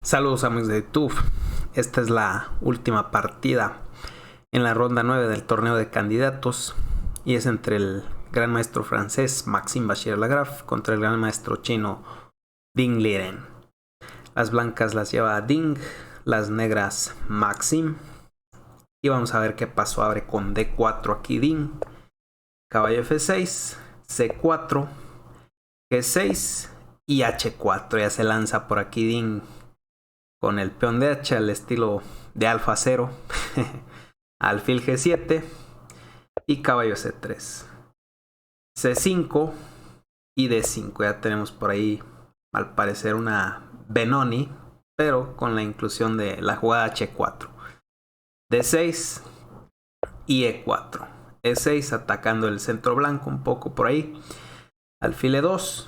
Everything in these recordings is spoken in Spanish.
Saludos amigos de YouTube. Esta es la última partida en la ronda 9 del torneo de candidatos y es entre el gran maestro francés Maxime Bachir-Lagrave contra el gran maestro chino Ding Liren. Las blancas las lleva Ding, las negras Maxime. Y vamos a ver qué paso abre con D4 aquí Ding. Caballo F6, C4, G6 y H4. Ya se lanza por aquí Ding con el peón de H al estilo de Alfa 0, alfil G7 y caballo C3, C5 y D5. Ya tenemos por ahí al parecer una Benoni, pero con la inclusión de la jugada H4, D6 y E4, E6 atacando el centro blanco un poco por ahí, alfil E2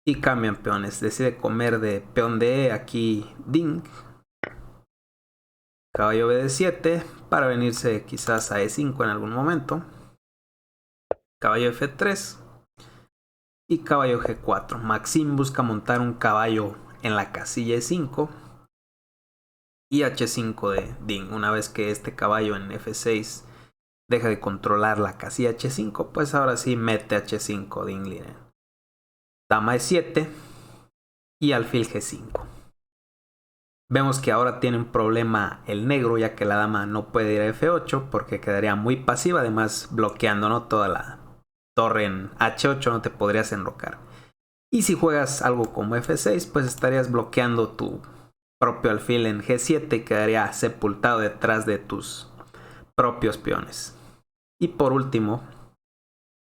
y cambian peones. Decide comer de peón de E aquí Ding. Caballo BD7 para venirse quizás a E5 en algún momento. Caballo F3 y caballo G4. Maxime busca montar un caballo en la casilla E5 y H5 de Ding. Una vez que este caballo en F6 deja de controlar la casilla H5, pues ahora sí mete H5 Ding Liren. Dama E7 y alfil G5. Vemos que ahora tiene un problema el negro, ya que la dama no puede ir a F8 porque quedaría muy pasiva, además bloqueando, ¿no?, toda la torre en H8, no te podrías enrocar. Y si juegas algo como F6, pues estarías bloqueando tu propio alfil en G7 y quedaría sepultado detrás de tus propios peones. Y por último,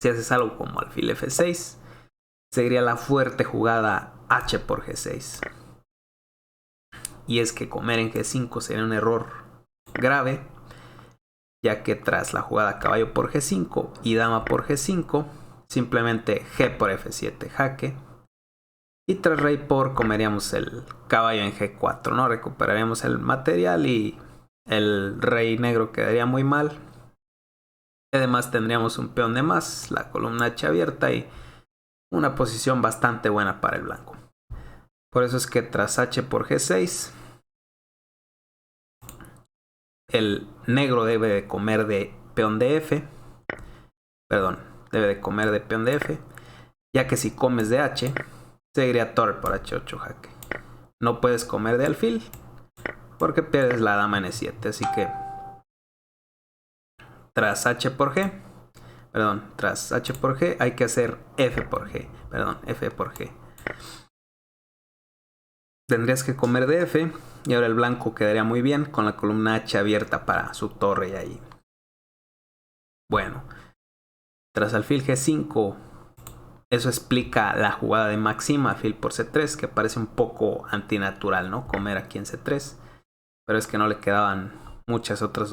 si haces algo como alfil F6, seguiría la fuerte jugada H por G6. Y es que comer en G5 sería un error grave, ya que tras la jugada caballo por G5 y dama por G5, simplemente G por F7 jaque. Y tras rey por comeríamos el caballo en G4, ¿no? Recuperaríamos el material y el rey negro quedaría muy mal. Además tendríamos un peón de más, la columna H abierta y una posición bastante buena para el blanco. Por eso es que tras H por G6, el negro debe de comer de peón de F. Debe de comer de peón de F, ya que si comes de H, seguiría torre por H8 jaque. No puedes comer de alfil, porque pierdes la dama en E7, así que tras H por G, hay que hacer F por G. Tendrías que comer de F, y ahora el blanco quedaría muy bien con la columna H abierta para su torre y ahí. Bueno, tras alfil G5, eso explica la jugada de Maxime, alfil por C3, que parece un poco antinatural, ¿no? Comer aquí en C3. Pero es que no le quedaban muchas otras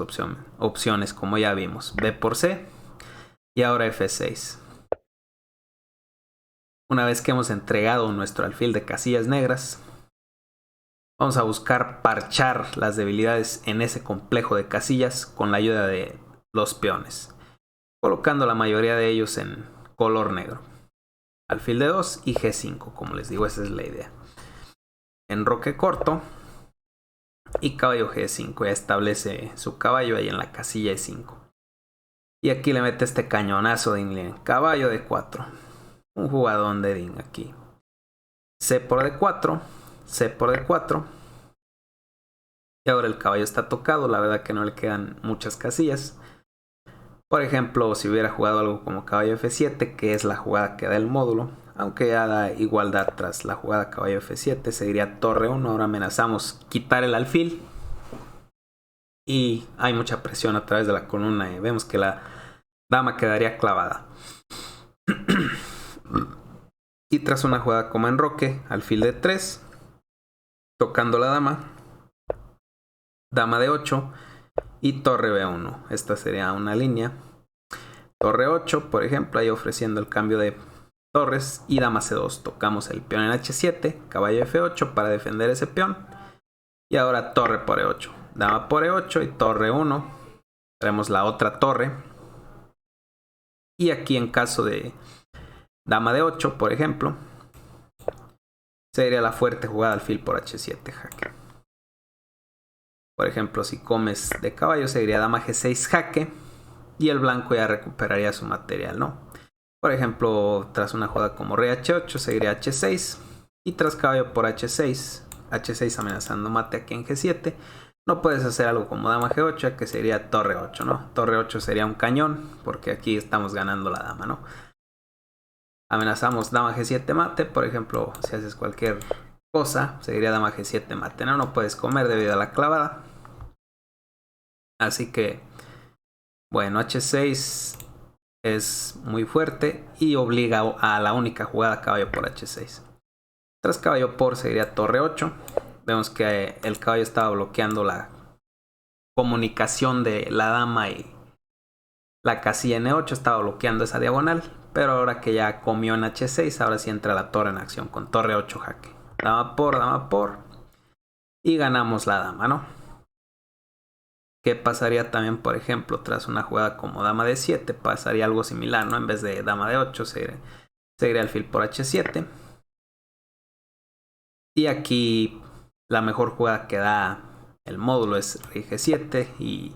opciones, como ya vimos. B por C y ahora F6. Una vez que hemos entregado nuestro alfil de casillas negras, vamos a buscar parchar las debilidades en ese complejo de casillas con la ayuda de los peones, colocando la mayoría de ellos en color negro. Alfil de 2 y G5, como les digo, esa es la idea. Enroque corto y caballo G5, ya establece su caballo ahí en la casilla E5. Y aquí le mete este cañonazo de Ding. Caballo de 4. Un jugadón de Ding aquí. C por D4. C por D4. Y ahora el caballo está tocado. La verdad que no le quedan muchas casillas. Por ejemplo, si hubiera jugado algo como caballo F7, que es la jugada que da el módulo, aunque ya da igualdad tras la jugada caballo F7, seguiría torre 1. Ahora amenazamos quitar el alfil. Y hay mucha presión a través de la columna y vemos que la dama quedaría clavada. Y tras una jugada como enroque, alfil de 3, tocando la dama, dama de 8 y torre B1. Esta sería una línea. Torre 8, por ejemplo, ahí ofreciendo el cambio de torres y dama C2. Tocamos el peón en H7, caballo F8 para defender ese peón. Y ahora torre por E8. Dama por E8 y torre 1. Tenemos la otra torre. Y aquí en caso de dama de 8, por ejemplo, sería la fuerte jugada alfil por h7 jaque. Por ejemplo, si comes de caballo, seguiría dama g6 jaque y el blanco ya recuperaría su material, ¿no? Por ejemplo, tras una jugada como rey h8, seguiría h6 y tras caballo por h6 amenazando mate aquí en g7, no puedes hacer algo como dama g8, que sería torre 8, ¿no? Torre 8 sería un cañón, porque aquí estamos ganando la dama, ¿no? Amenazamos dama g7 mate, por ejemplo, si haces cualquier cosa, seguiría dama g7 mate, ¿no? No puedes comer debido a la clavada. Así que, bueno, h6 es muy fuerte y obliga a la única jugada caballo por h6. Tras caballo por seguiría torre 8. Vemos que el caballo estaba bloqueando la comunicación de la dama y la casilla n8 estaba bloqueando esa diagonal. Pero ahora que ya comió en h6, ahora sí entra la torre en acción con torre 8 jaque. Dama por. Y ganamos la dama, ¿no? ¿Qué pasaría también, por ejemplo, tras una jugada como dama de 7? Pasaría algo similar, ¿no? En vez de dama de 8, seguiría alfil por h7. Y aquí la mejor jugada que da el módulo es rey g7 y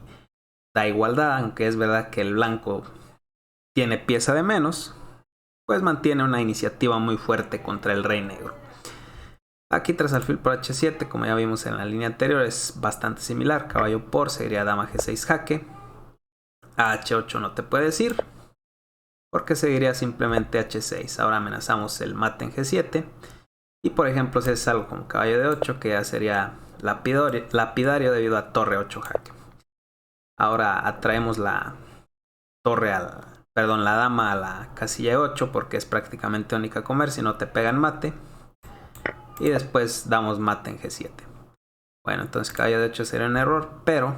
da igualdad, aunque es verdad que el blanco tiene pieza de menos, pues mantiene una iniciativa muy fuerte contra el rey negro. Aquí tras alfil por h7, como ya vimos en la línea anterior, es bastante similar. Caballo por seguiría dama g6 jaque. A h8 no te puedes ir, porque seguiría simplemente h6. Ahora amenazamos el mate en g7. Y por ejemplo, si es algo como caballo de 8, que ya sería lapidario debido a torre 8 jaque. Ahora atraemos la dama a la casilla de 8, porque es prácticamente única comer si no te pegan mate. Y después damos mate en g7. Bueno, entonces caballo de 8 sería un error, pero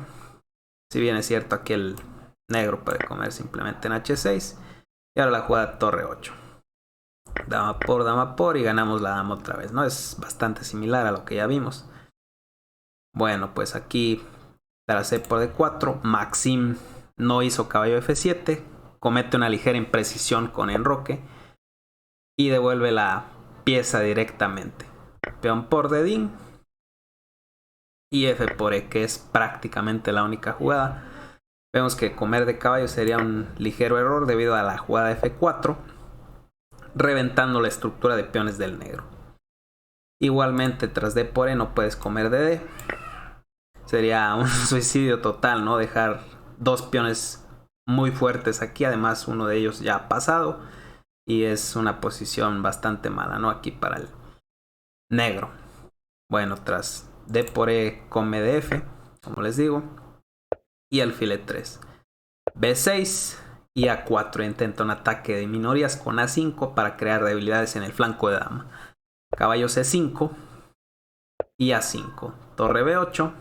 si bien es cierto, aquí el negro puede comer simplemente en h6. Y ahora la jugada torre 8. Dama por y ganamos la dama otra vez, ¿no? Es bastante similar a lo que ya vimos. Bueno, pues aquí tras c por d4, Maxim no hizo caballo f7, comete una ligera imprecisión con enroque y devuelve la pieza directamente. Peón por d y f por e, que es prácticamente la única jugada. Vemos que comer de caballo sería un ligero error debido a la jugada f4, reventando la estructura de peones del negro. Igualmente tras d por e no puedes comer de d. Sería un suicidio total, ¿no? Dejar dos peones muy fuertes aquí, además uno de ellos ya ha pasado y es una posición bastante mala, ¿no? Aquí para el negro. Bueno, tras d por e come de f, como les digo, y alfil e3. b6 y a4 intenta un ataque de minorías con a5 para crear debilidades en el flanco de dama. Caballo c5 y a5. Torre b8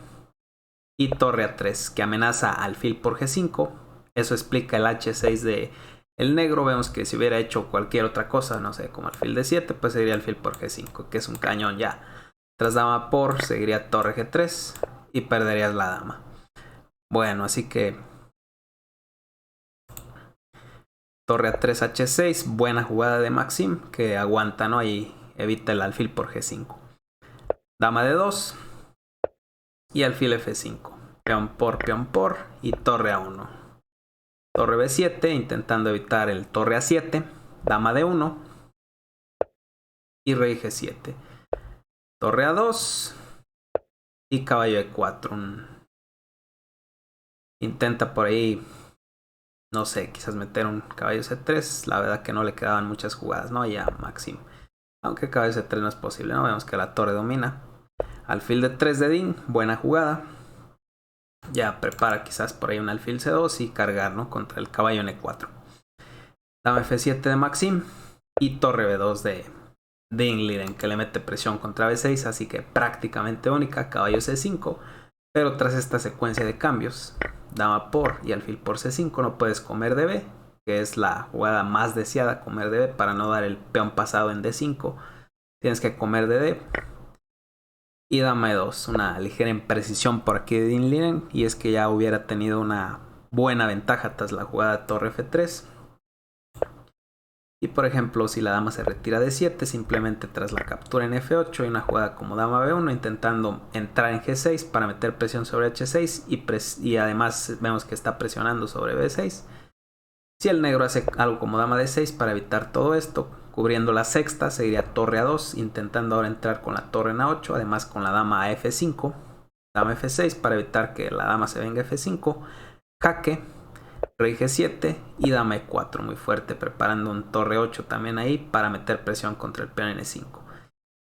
y torre a3, que amenaza alfil por g5. Eso explica el h6 de el negro. Vemos que si hubiera hecho cualquier otra cosa, no sé, como alfil d7, pues sería alfil por g5, que es un cañón ya. Tras dama por seguiría torre g3 y perderías la dama. Bueno, así que torre a3 h6, buena jugada de Maxim, que aguanta, ¿no? Y evita el alfil por g5. Dama de 2 y alfil f5. Peón por y torre a1. Torre b7 intentando evitar el torre a7. Dama de 1 y rey g7. Torre a2 y caballo e4. Intenta por ahí, no sé, quizás meter un caballo c3. La verdad que no le quedaban muchas jugadas, ¿no? Ya Maxim. Aunque caballo c3 no es posible, ¿no? Vemos que la torre domina. Alfil de 3 de Dean, buena jugada. Ya prepara quizás por ahí un alfil c2 y cargar, ¿no? Contra el caballo n4. Dama f7 de Maxim y torre b2 de Dingliden, que le mete presión contra b6, así que prácticamente única. Caballo c5, pero tras esta secuencia de cambios, dama por y alfil por c5, no puedes comer de b, que es la jugada más deseada, comer de b para no dar el peón pasado en d5. Tienes que comer de d. Y dama e2, una ligera imprecisión por aquí de Dingliden, y es que ya hubiera tenido una buena ventaja tras la jugada de torre f3. Y por ejemplo, si la dama se retira de 7, simplemente tras la captura en F8 y una jugada como dama B1 intentando entrar en G6 para meter presión sobre H6 y además vemos que está presionando sobre B6. Si el negro hace algo como dama D6 para evitar todo esto, cubriendo la sexta, seguiría torre A2, intentando ahora entrar con la torre en A8, además con la dama a F5, dama F6 para evitar que la dama se venga a F5, jaque, rey G7 y dama E4 muy fuerte, preparando un torre 8 también ahí para meter presión contra el peón N5.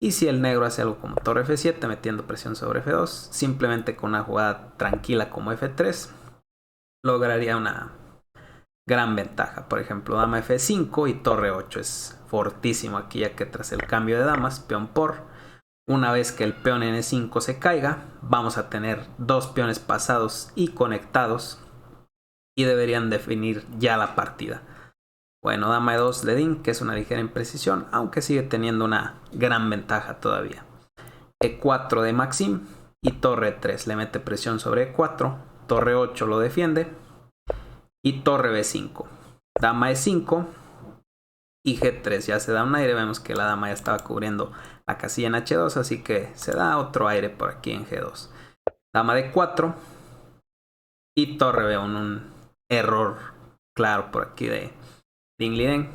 Y si el negro hace algo como torre F7 metiendo presión sobre F2, simplemente con una jugada tranquila como F3, lograría una gran ventaja. Por ejemplo, dama F5 y torre 8 es fortísimo aquí, ya que tras el cambio de damas, peón por, una vez que el peón N5 se caiga, vamos a tener dos peones pasados y conectados y deberían definir ya la partida. Bueno, dama E2 de Dean, que es una ligera imprecisión, aunque sigue teniendo una gran ventaja todavía. E4 de Maxim y torre 3 le mete presión sobre E4, torre 8 lo defiende y torre B5, dama E5 y G3 ya se da un aire. Vemos que la dama ya estaba cubriendo la casilla en H2, así que se da otro aire por aquí en G2. Dama D4 y torre B1, un error claro por aquí de Ding Liren,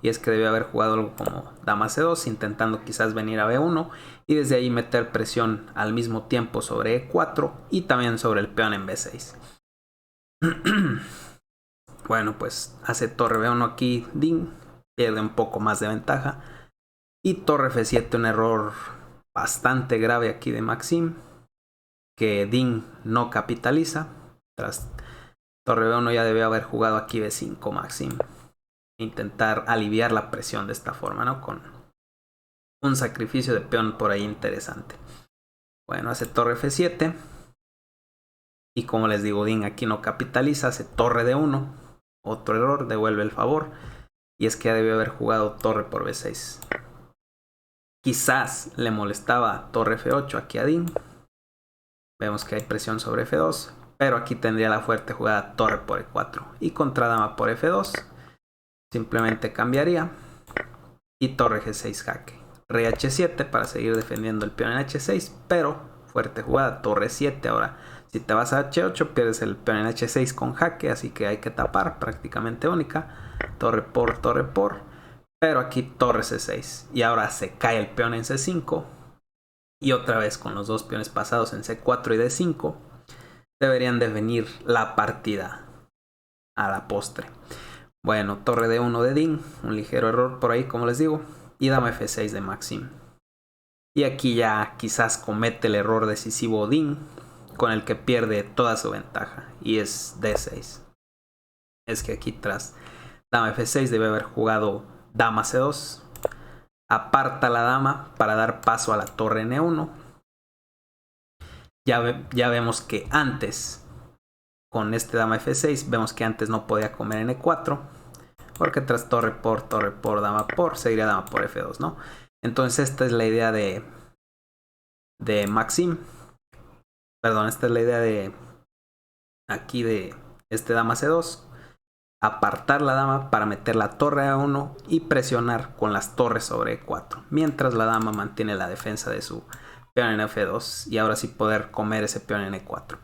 y es que debió haber jugado algo como dama C2 intentando quizás venir a B1 y desde ahí meter presión al mismo tiempo sobre E4 y también sobre el peón en B6. Bueno, pues hace torre B1 aquí Ding, pierde un poco más de ventaja, y torre F7, un error bastante grave aquí de Maxim que Ding no capitaliza. Tras torre B1 ya debió haber jugado aquí B5 Maxim, intentar aliviar la presión de esta forma, ¿no? Con un sacrificio de peón por ahí interesante. Bueno, hace torre F7 y como les digo, Ding aquí no capitaliza, hace torre D1, otro error, devuelve el favor, y es que ya debió haber jugado torre por B6. Quizás le molestaba torre F8 aquí a Ding. Vemos que hay presión sobre F2, pero aquí tendría la fuerte jugada torre por E4 y contra dama por F2 simplemente cambiaría y torre G6 jaque, rey H7 para seguir defendiendo el peón en H6, pero fuerte jugada torre 7. Ahora si te vas a H8 pierdes el peón en H6 con jaque, así que hay que tapar, prácticamente única, torre por, pero aquí torre C6 y ahora se cae el peón en C5 y otra vez con los dos peones pasados en C4 y D5 deberían definir la partida a la postre. Bueno, torre D1 de Ding, un ligero error por ahí como les digo, y dama F6 de Maxim. Y aquí ya quizás comete el error decisivo Ding, con el que pierde toda su ventaja, y es D6. Es que aquí tras dama F6 debe haber jugado dama C2, aparta la dama para dar paso a la torre N1. Ya vemos que antes, con este dama F6, vemos que antes no podía comer en E4, porque tras torre por, dama por, seguiría dama por F2, ¿no? Entonces esta es la idea de Maxim. Perdón, esta es la idea de aquí de este dama C2. Apartar la dama para meter la torre A1 y presionar con las torres sobre E4, mientras la dama mantiene la defensa de su peón en F2 y ahora sí poder comer ese peón en E4.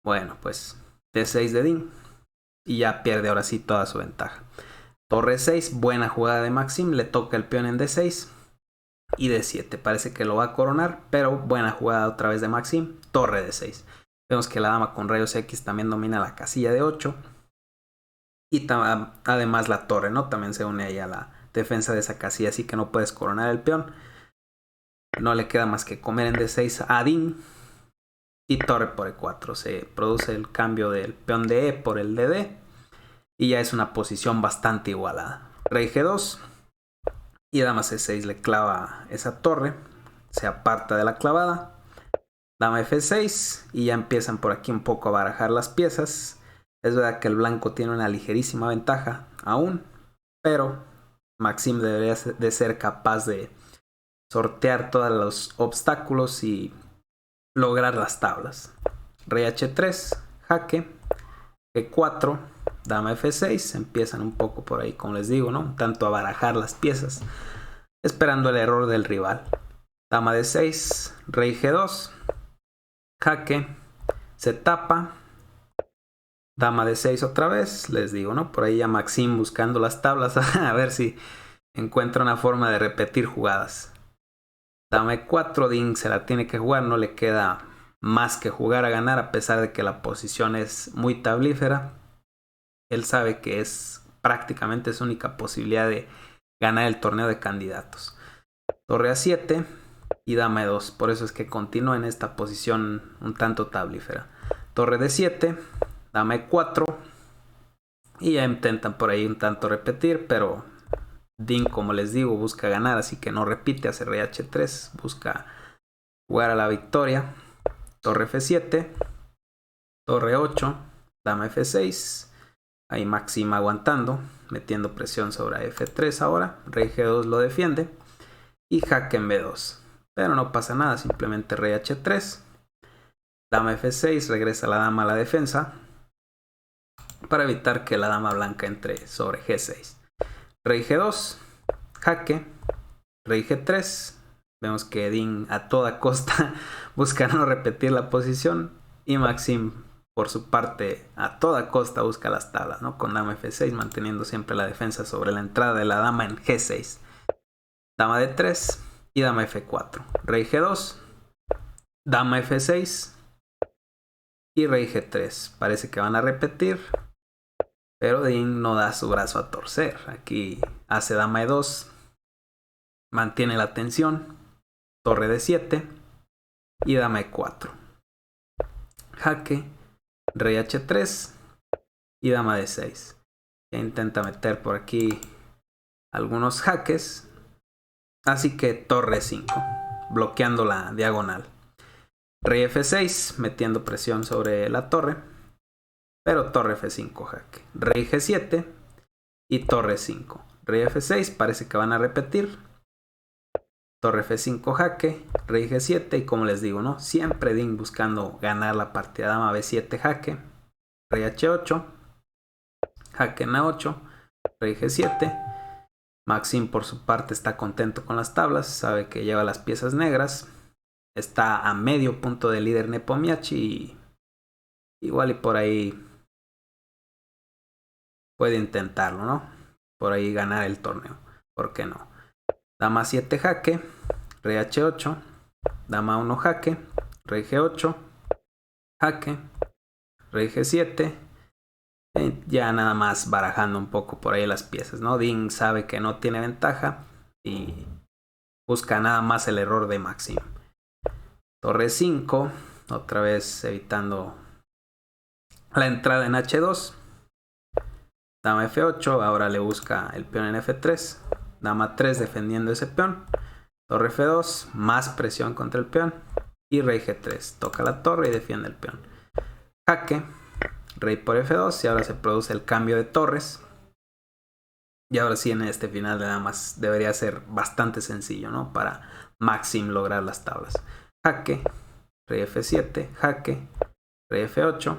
Bueno, pues D6 de Ding y ya pierde ahora sí toda su ventaja. Torre 6, buena jugada de Maxim, le toca el peón en D6 y D7, parece que lo va a coronar, pero buena jugada otra vez de Maxim, torre D6. Vemos que la dama con rayos X también domina la casilla de 8 y además la torre, ¿no? También se une ahí a la defensa de esa casilla, así que no puedes coronar el peón. No le queda más que comer en D6 a Ding y torre por E4. Se produce el cambio del peón de E por el de D y ya es una posición bastante igualada. Rey G2 y dama C6 le clava esa torre, se aparta de la clavada. Dama F6 y ya empiezan por aquí un poco a barajar las piezas. Es verdad que el blanco tiene una ligerísima ventaja aún, pero Maxim debería de ser capaz de sortear todos los obstáculos y lograr las tablas. Rey H3, jaque, E4, dama F6, empiezan un poco por ahí, como les digo, ¿no? Un tanto a barajar las piezas, esperando el error del rival. Dama D6, rey G2, jaque, se tapa, dama D6 otra vez, les digo, ¿no? Por ahí ya Maxim buscando las tablas a ver si encuentra una forma de repetir jugadas. Dama E4, Ding se la tiene que jugar, no le queda más que jugar a ganar, a pesar de que la posición es muy tablífera. Él sabe que es prácticamente su única posibilidad de ganar el torneo de candidatos. Torre A7 y dama E2, por eso es que continúa en esta posición un tanto tablífera. Torre D7, dama E4 y ya intentan por ahí un tanto repetir, pero Ding, como les digo, busca ganar, así que no repite, hace rey H3, busca jugar a la victoria. Torre F7, torre 8, dama F6, ahí Maxim aguantando, metiendo presión sobre F3 ahora, rey G2 lo defiende y jaque en B2, pero no pasa nada, simplemente rey H3, dama F6, regresa la dama a la defensa para evitar que la dama blanca entre sobre G6. Rey G2, jaque, rey G3, vemos que Ding a toda costa busca no repetir la posición y Maxim por su parte a toda costa busca las tablas, ¿no? Con dama F6 manteniendo siempre la defensa sobre la entrada de la dama en G6. Dama D3 y dama F4. Rey G2, dama F6 y rey G3. Parece que van a repetir, pero Ding no da su brazo a torcer. Aquí hace dama E2, mantiene la tensión, torre D7 y dama E4. Jaque, rey H3 y dama D6. E intenta meter por aquí algunos jaques, así que torre 5, bloqueando la diagonal. Rey F6, metiendo presión sobre la torre, pero torre F5 jaque. Rey G7 y torre 5. Rey F6, parece que van a repetir. Torre F5 jaque, rey G7 y como les digo, ¿no? Siempre Ding buscando ganar la partida. Dama B7 jaque, rey H8, jaque en A8, rey G7. Maxim por su parte está contento con las tablas, sabe que lleva las piezas negras, está a medio punto del líder Nepomniachtchi y igual y por ahí puede intentarlo, ¿no? Por ahí ganar el torneo, ¿por qué no? Dama 7 jaque, rey H8, dama 1 jaque, rey G8, jaque, rey G7, ya nada más barajando un poco por ahí las piezas, ¿no? Ding sabe que no tiene ventaja y busca nada más el error de Maxim. Torre 5, otra vez evitando la entrada en H2, dama F8, ahora le busca el peón en F3, dama 3 defendiendo ese peón, torre F2, más presión contra el peón y rey G3, toca la torre y defiende el peón. Jaque, rey por F2 y ahora se produce el cambio de torres. Y ahora sí en este final de damas debería ser bastante sencillo, ¿no? Para Maxim lograr las tablas. Jaque, rey F7, jaque, rey F8,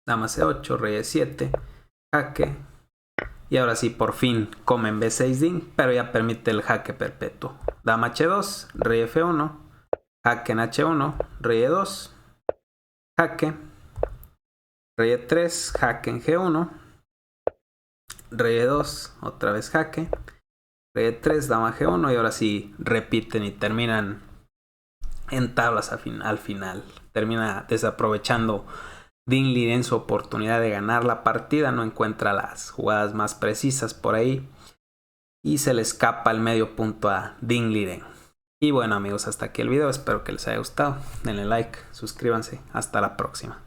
dama C8, rey E7, jaque. Y ahora sí, por fin come en B6 Ding, pero ya permite el jaque perpetuo. Dama H2, rey F1, jaque en H1, rey E2, jaque, rey E3, jaque en G1, rey E2, otra vez jaque, rey E3, dama G1 y ahora sí repiten y terminan en tablas al final. Termina desaprovechando Ding Liren su oportunidad de ganar la partida, no encuentra las jugadas más precisas por ahí y se le escapa el medio punto a Ding Liren. Y bueno amigos, hasta aquí el video, espero que les haya gustado, denle like, suscríbanse, hasta la próxima.